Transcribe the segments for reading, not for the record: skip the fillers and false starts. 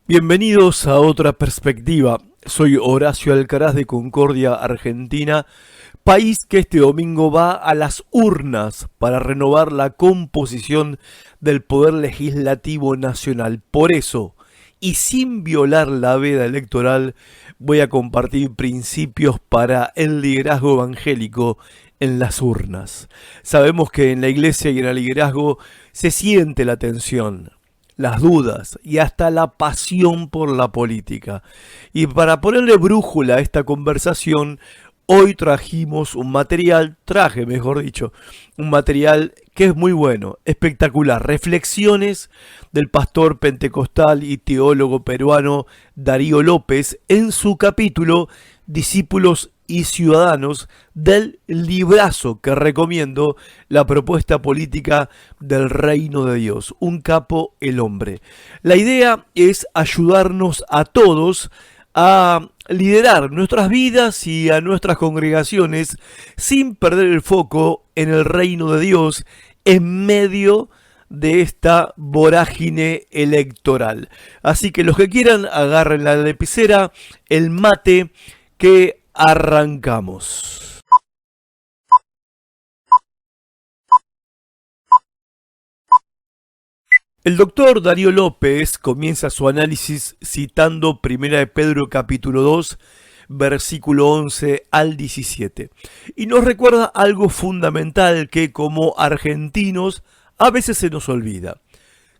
Bienvenidos a otra perspectiva. Soy Horacio Alcaraz de Concordia, Argentina, país que este domingo va a las urnas para renovar la composición del Poder Legislativo Nacional. Por eso, y sin violar la veda electoral, voy a compartir principios para el liderazgo evangélico en las urnas. Sabemos que en la iglesia y en el liderazgo se siente la tensión, las dudas y hasta la pasión por la política. Y para ponerle brújula a esta conversación, hoy traje mejor dicho, un material que es muy bueno, espectacular. Reflexiones del pastor pentecostal y teólogo peruano Darío López en su capítulo Discípulos y Ciudadanos del librazo que recomiendo, La propuesta política del reino de Dios. Un capo el hombre. La idea es ayudarnos a todos a liderar nuestras vidas y a nuestras congregaciones sin perder el foco en el reino de Dios en medio de esta vorágine electoral. Así que los que quieran agarren la lapicera, el mate, que arrancamos. El doctor Darío López comienza su análisis citando 1 de Pedro capítulo 2, versículo 11 al 17. Y nos recuerda algo fundamental que como argentinos a veces se nos olvida,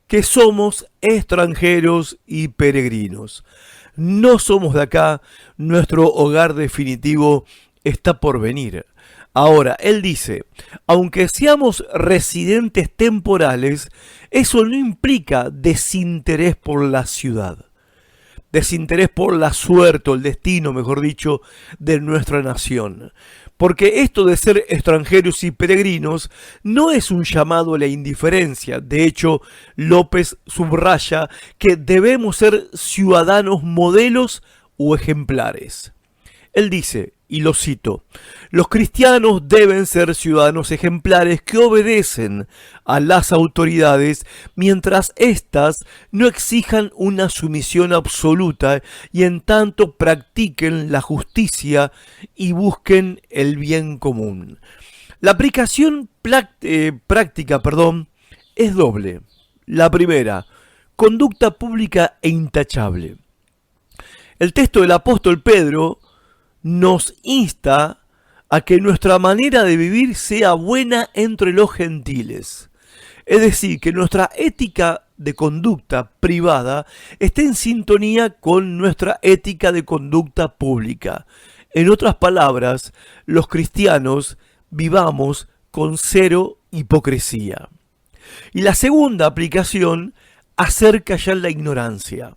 que somos extranjeros y peregrinos. No somos de acá, nuestro hogar definitivo está por venir. Ahora, él dice, aunque seamos residentes temporales, eso no implica desinterés por la ciudad, desinterés por la suerte o el destino, mejor dicho, de nuestra nación. Porque esto de ser extranjeros y peregrinos no es un llamado a la indiferencia. De hecho, López subraya que debemos ser ciudadanos modelos o ejemplares. Él dice, y lo cito, los cristianos deben ser ciudadanos ejemplares que obedecen a las autoridades mientras éstas no exijan una sumisión absoluta y en tanto practiquen la justicia y busquen el bien común. La aplicación práctica es doble. La primera, conducta pública e intachable. El texto del apóstol Pedro nos insta a que nuestra manera de vivir sea buena entre los gentiles. Es decir, que nuestra ética de conducta privada esté en sintonía con nuestra ética de conducta pública. En otras palabras, los cristianos vivamos con cero hipocresía. Y la segunda aplicación acerca ya la ignorancia.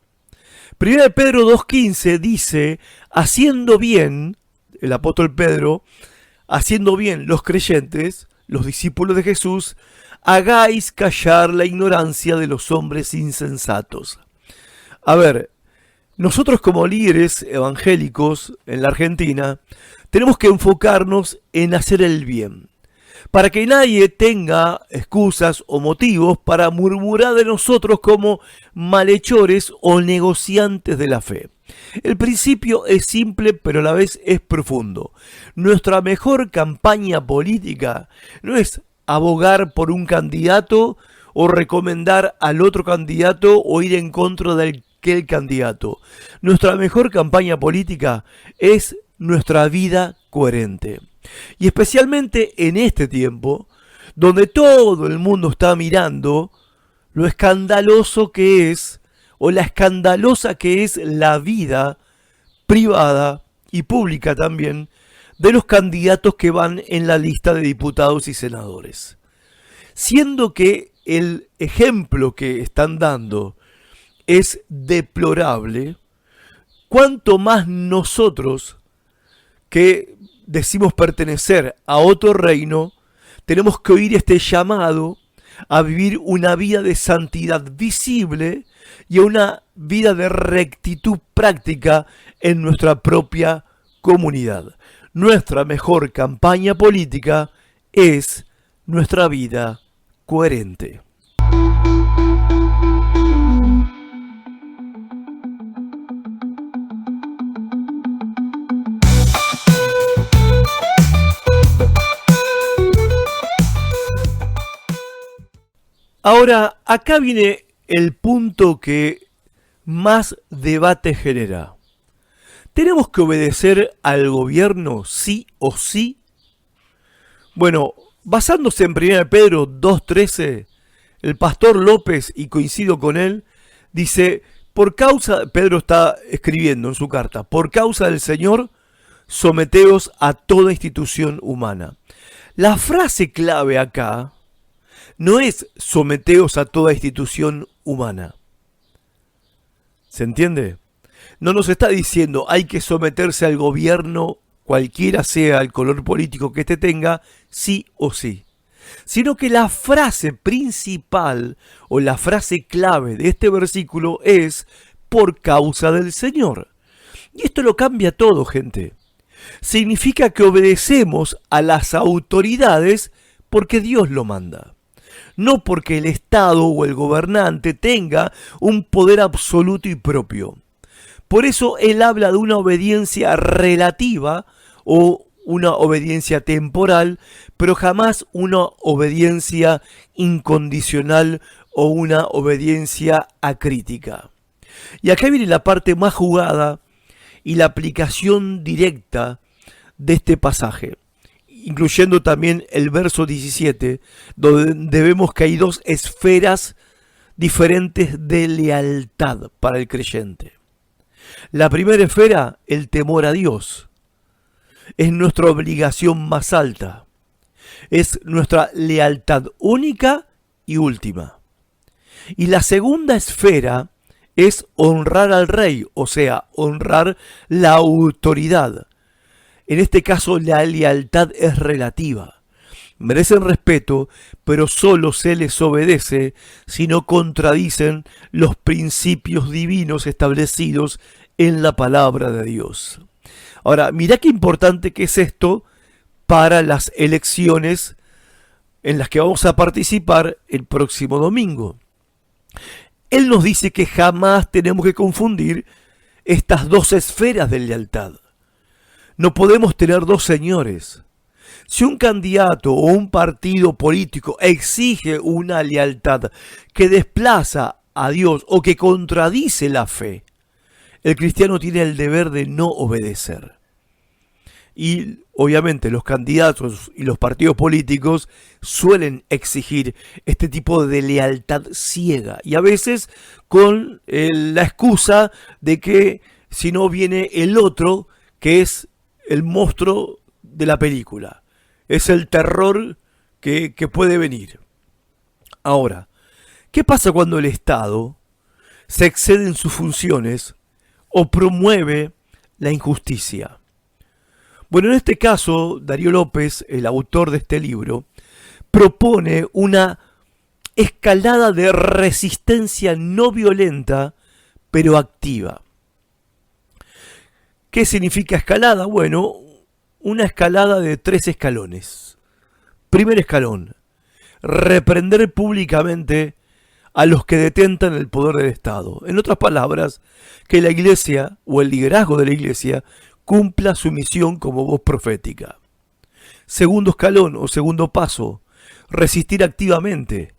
1 de Pedro 2.15 dice, haciendo bien, el apóstol Pedro, haciendo bien los creyentes, los discípulos de Jesús, hagáis callar la ignorancia de los hombres insensatos. A ver, nosotros como líderes evangélicos en la Argentina, tenemos que enfocarnos en hacer el bien, para que nadie tenga excusas o motivos para murmurar de nosotros como malhechores o negociantes de la fe. El principio es simple, pero a la vez es profundo. Nuestra mejor campaña política no es abogar por un candidato o recomendar al otro candidato o ir en contra del aquel candidato. Nuestra mejor campaña política es nuestra vida coherente. Y especialmente en este tiempo, donde todo el mundo está mirando lo escandaloso que es, o la escandalosa que es la vida privada y pública también, de los candidatos que van en la lista de diputados y senadores. Siendo que el ejemplo que están dando es deplorable, cuanto más nosotros que decimos pertenecer a otro reino, tenemos que oír este llamado a vivir una vida de santidad visible y a una vida de rectitud práctica en nuestra propia comunidad. Nuestra mejor campaña política es nuestra vida coherente. Ahora, acá viene el punto que más debate genera. ¿Tenemos que obedecer al gobierno sí o sí? Bueno, basándose en 1 Pedro 2:13, el pastor López, y coincido con él, dice, Pedro está escribiendo en su carta, por causa del Señor, someteos a toda institución humana. La frase clave acá no es someteos a toda institución humana. ¿Se entiende? No nos está diciendo hay que someterse al gobierno, cualquiera sea el color político que éste tenga, sí o sí. Sino que la frase principal o la frase clave de este versículo es por causa del Señor. Y esto lo cambia todo, gente. Significa que obedecemos a las autoridades porque Dios lo manda. No porque el Estado o el gobernante tenga un poder absoluto y propio. Por eso él habla de una obediencia relativa o una obediencia temporal, pero jamás una obediencia incondicional o una obediencia acrítica. Y acá viene la parte más jugada y la aplicación directa de este pasaje, incluyendo también el verso 17, donde vemos que hay dos esferas diferentes de lealtad para el creyente. La primera esfera, el temor a Dios, es nuestra obligación más alta, es nuestra lealtad única y última. Y la segunda esfera es honrar al rey, o sea, honrar la autoridad. En este caso la lealtad es relativa. Merecen respeto, pero solo se les obedece si no contradicen los principios divinos establecidos en la palabra de Dios. Ahora, mirá qué importante que es esto para las elecciones en las que vamos a participar el próximo domingo. Él nos dice que jamás tenemos que confundir estas dos esferas de lealtad. No podemos tener dos señores. Si un candidato o un partido político exige una lealtad que desplaza a Dios o que contradice la fe, el cristiano tiene el deber de no obedecer. Y obviamente los candidatos y los partidos políticos suelen exigir este tipo de lealtad ciega y a veces con la excusa de que si no viene el otro, que es el monstruo de la película, es el terror que puede venir. Ahora, ¿qué pasa cuando el Estado se excede en sus funciones o promueve la injusticia? Bueno, en este caso, Darío López, el autor de este libro, propone una escalada de resistencia no violenta, pero activa. ¿Qué significa escalada? Bueno, una escalada de 3 escalones. Primer escalón, reprender públicamente a los que detentan el poder del Estado. En otras palabras, que la Iglesia o el liderazgo de la Iglesia cumpla su misión como voz profética. Segundo escalón o segundo paso, resistir activamente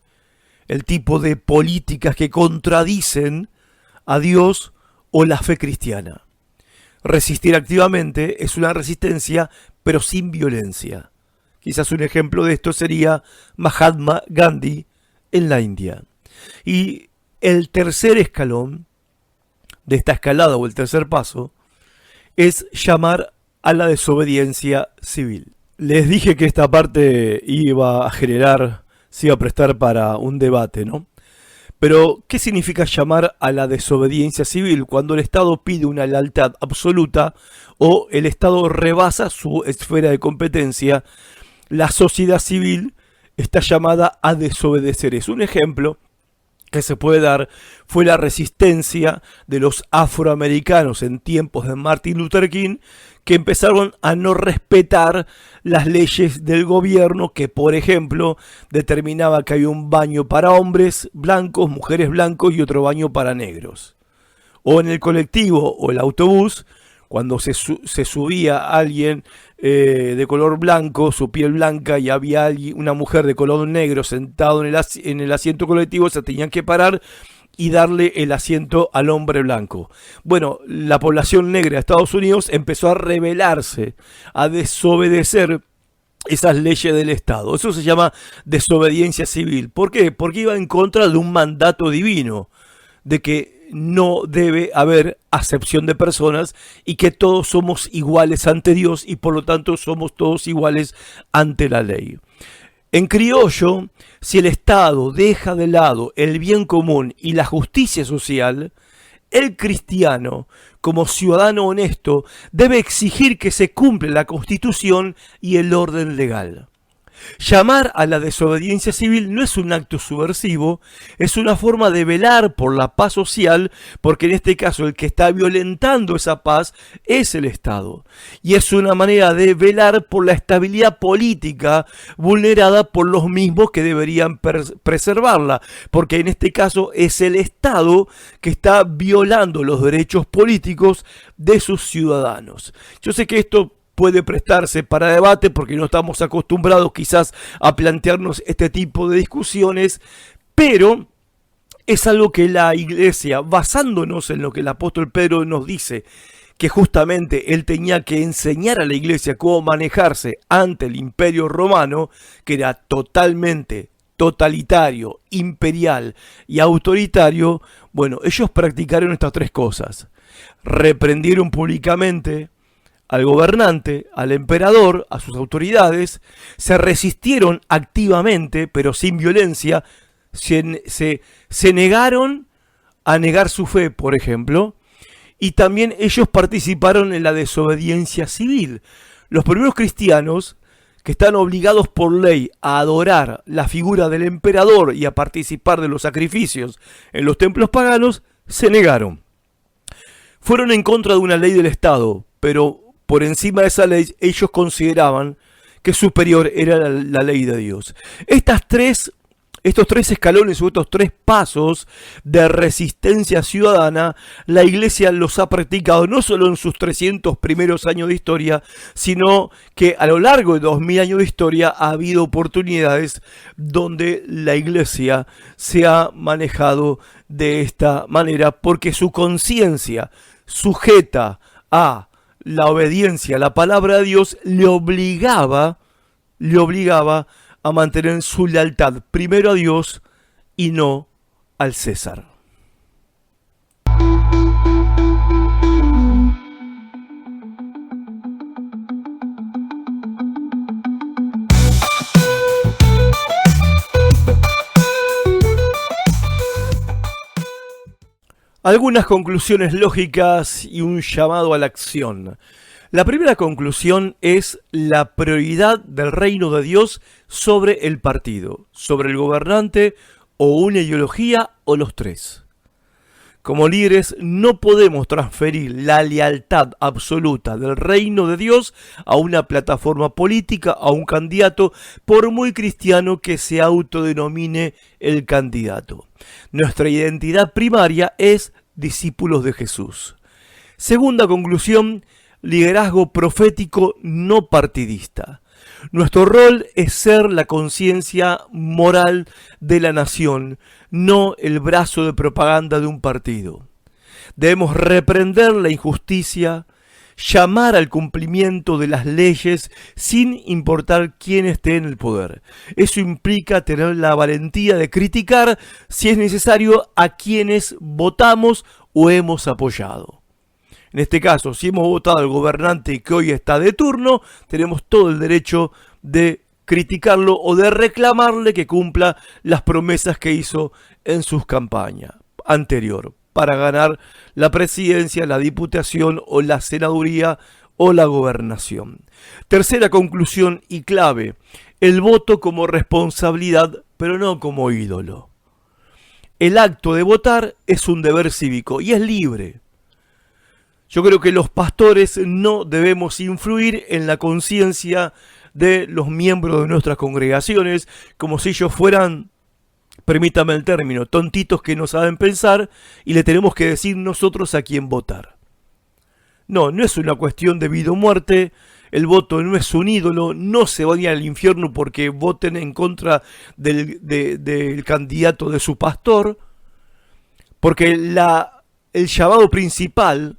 el tipo de políticas que contradicen a Dios o la fe cristiana. Resistir activamente es una resistencia, pero sin violencia. Quizás un ejemplo de esto sería Mahatma Gandhi en la India. Y el tercer escalón de esta escalada o el tercer paso es llamar a la desobediencia civil. Les dije que esta parte iba a generar, se iba a prestar para un debate, ¿no? Pero, ¿qué significa llamar a la desobediencia civil? Cuando el Estado pide una lealtad absoluta o el Estado rebasa su esfera de competencia, la sociedad civil está llamada a desobedecer. Es un ejemplo que se puede dar, fue la resistencia de los afroamericanos en tiempos de Martin Luther King, que empezaron a no respetar las leyes del gobierno que, por ejemplo, determinaba que había un baño para hombres blancos, mujeres blancos y otro baño para negros. O en el colectivo o el autobús, cuando se subía alguien de color blanco, su piel blanca, y había una mujer de color negro sentado en el asiento colectivo, se tenían que parar y darle el asiento al hombre blanco. Bueno, la población negra de Estados Unidos empezó a rebelarse, a desobedecer esas leyes del Estado. Eso se llama desobediencia civil. ¿Por qué? Porque iba en contra de un mandato divino, de que no debe haber acepción de personas y que todos somos iguales ante Dios y por lo tanto somos todos iguales ante la ley. En criollo, si el Estado deja de lado el bien común y la justicia social, el cristiano, como ciudadano honesto, debe exigir que se cumpla la Constitución y el orden legal. Llamar a la desobediencia civil no es un acto subversivo, es una forma de velar por la paz social, porque en este caso el que está violentando esa paz es el Estado. Y es una manera de velar por la estabilidad política vulnerada por los mismos que deberían preservarla, porque en este caso es el Estado que está violando los derechos políticos de sus ciudadanos. Yo sé que esto puede prestarse para debate porque no estamos acostumbrados quizás a plantearnos este tipo de discusiones, pero es algo que la Iglesia, basándonos en lo que el apóstol Pedro nos dice, que justamente él tenía que enseñar a la Iglesia cómo manejarse ante el Imperio Romano, que era totalmente totalitario, imperial y autoritario. Bueno, ellos practicaron estas tres cosas: reprendieron públicamente al gobernante, al emperador, a sus autoridades, se resistieron activamente, pero sin violencia, se negaron a negar su fe, por ejemplo, y también ellos participaron en la desobediencia civil. Los primeros cristianos, que están obligados por ley a adorar la figura del emperador y a participar de los sacrificios en los templos paganos, se negaron. Fueron en contra de una ley del Estado, pero por encima de esa ley ellos consideraban que superior era la ley de Dios. Estos tres escalones o estos tres pasos de resistencia ciudadana, la Iglesia los ha practicado no solo en sus 300 primeros años de historia, sino que a lo largo de 2000 años de historia ha habido oportunidades donde la Iglesia se ha manejado de esta manera, porque su conciencia sujeta a la obediencia a la palabra de Dios le obligaba a mantener su lealtad primero a Dios y no al César. Algunas conclusiones lógicas y un llamado a la acción. La primera conclusión es la prioridad del reino de Dios sobre el partido, sobre el gobernante o una ideología o los tres. Como líderes no podemos transferir la lealtad absoluta del reino de Dios a una plataforma política, a un candidato, por muy cristiano que se autodenomine el candidato. Nuestra identidad primaria es discípulos de Jesús. Segunda conclusión, liderazgo profético no partidista. Nuestro rol es ser la conciencia moral de la nación, no el brazo de propaganda de un partido. Debemos reprender la injusticia, llamar al cumplimiento de las leyes sin importar quién esté en el poder. Eso implica tener la valentía de criticar, si es necesario, a quienes votamos o hemos apoyado. En este caso, si hemos votado al gobernante que hoy está de turno, tenemos todo el derecho de criticarlo o de reclamarle que cumpla las promesas que hizo en sus campañas anterior para ganar la presidencia, la diputación o la senaduría o la gobernación. Tercera conclusión y clave: el voto como responsabilidad, pero no como ídolo. El acto de votar es un deber cívico y es libre. Yo creo que los pastores no debemos influir en la conciencia de los miembros de nuestras congregaciones como si ellos fueran, permítame el término, tontitos que no saben pensar y le tenemos que decir nosotros a quién votar. No, no es una cuestión de vida o muerte, el voto no es un ídolo, no se vayan al infierno porque voten en contra del candidato de su pastor, porque el llamado principal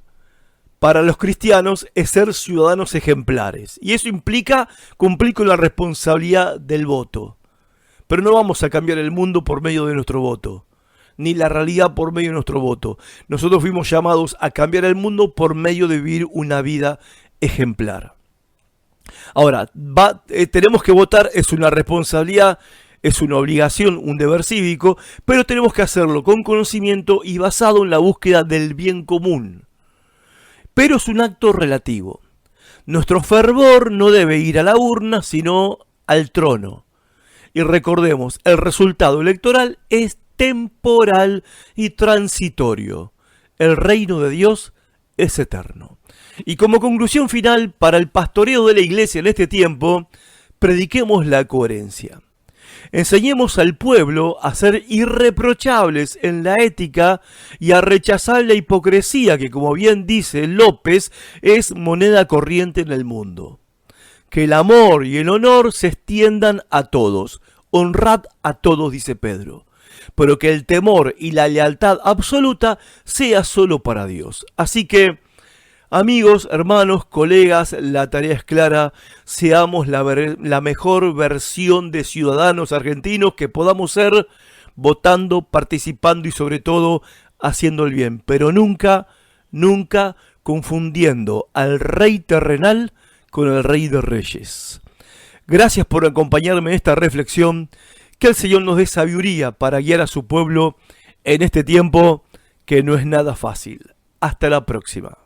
para los cristianos es ser ciudadanos ejemplares. Y eso implica cumplir con la responsabilidad del voto. Pero no vamos a cambiar el mundo por medio de nuestro voto, ni la realidad por medio de nuestro voto. Nosotros fuimos llamados a cambiar el mundo por medio de vivir una vida ejemplar. Ahora, tenemos que votar, es una responsabilidad, es una obligación, un deber cívico, pero tenemos que hacerlo con conocimiento y basado en la búsqueda del bien común. Pero es un acto relativo. Nuestro fervor no debe ir a la urna, sino al trono. Y recordemos, el resultado electoral es temporal y transitorio. El reino de Dios es eterno. Y como conclusión final, para el pastoreo de la iglesia en este tiempo, prediquemos la coherencia. Enseñemos al pueblo a ser irreprochables en la ética y a rechazar la hipocresía que, como bien dice López, es moneda corriente en el mundo. Que el amor y el honor se extiendan a todos. Honrad a todos, dice Pedro. Pero que el temor y la lealtad absoluta sea solo para Dios. Así que, amigos, hermanos, colegas, la tarea es clara. Seamos la mejor versión de ciudadanos argentinos que podamos ser, votando, participando y sobre todo haciendo el bien. Pero nunca, nunca confundiendo al rey terrenal con el Rey de Reyes. Gracias por acompañarme en esta reflexión. Que el Señor nos dé sabiduría para guiar a su pueblo en este tiempo que no es nada fácil. Hasta la próxima.